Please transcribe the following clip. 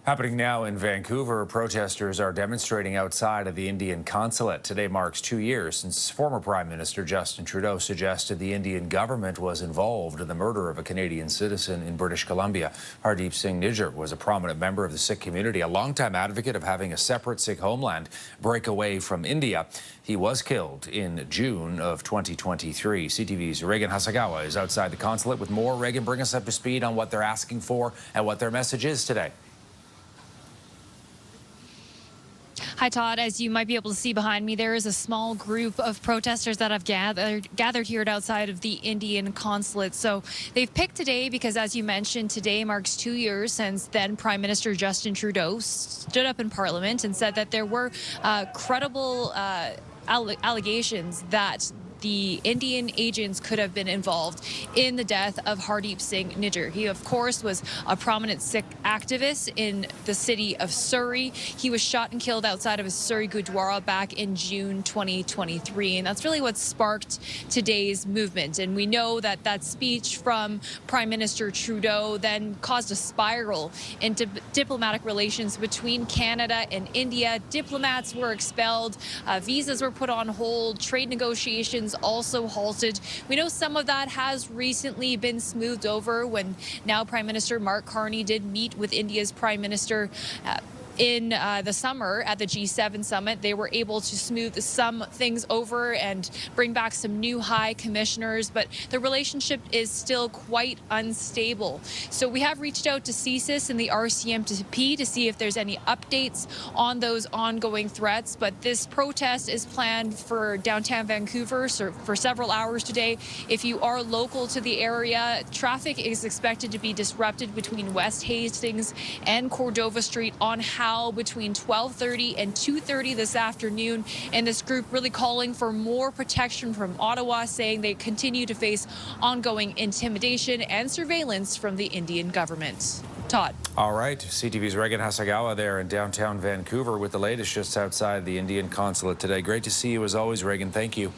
Happening now in Vancouver, protesters are demonstrating outside of the Indian consulate. Today marks 2 years since former Prime Minister Justin Trudeau suggested the Indian government was involved in the murder of a Canadian citizen in British Columbia. Hardeep Singh Nijjar was a prominent member of the Sikh community, a longtime advocate of having a separate Sikh homeland break away from India. He was killed in June of 2023. CTV's Regan Hasegawa is outside the consulate with more. Regan, bring us up to speed on what they're asking for and what their message is today. Hi, Todd. As you might be able to see behind me, there is a small group of protesters that have gathered here outside of the Indian consulate. So they've picked today because, as you mentioned, today marks 2 years since then Prime Minister Justin Trudeau stood up in Parliament and said that there were credible allegations that the Indian agents could have been involved in the death of Hardeep Singh Nijjar. He, of course, was a prominent Sikh activist in the city of Surrey. He was shot and killed outside of his Surrey Gurdwara back in June 2023. And that's really what sparked today's movement. And we know that that speech from Prime Minister Trudeau then caused a spiral into diplomatic relations between Canada and India. Diplomats were expelled, visas were put on hold, trade negotiations also halted. We know some of that has recently been smoothed over when now Prime Minister Mark Carney did meet with India's Prime Minister in the summer at the G7 summit. They were able to smooth some things over and bring back some new high commissioners, but the relationship is still quite unstable. So we have reached out to CSIS and the RCMP to see if there's any updates on those ongoing threats, but this protest is planned for downtown Vancouver for several hours today. If you are local to the area, traffic is expected to be disrupted between West Hastings and Cordova Street on how between 12:30 and 2:30 this afternoon, and this group really calling for more protection from Ottawa, saying they continue to face ongoing intimidation and surveillance from the Indian government. Todd. All right, CTV's Regan Hasegawa there in downtown Vancouver with the latest just outside the Indian consulate today. Great to see you as always, Regan. Thank you.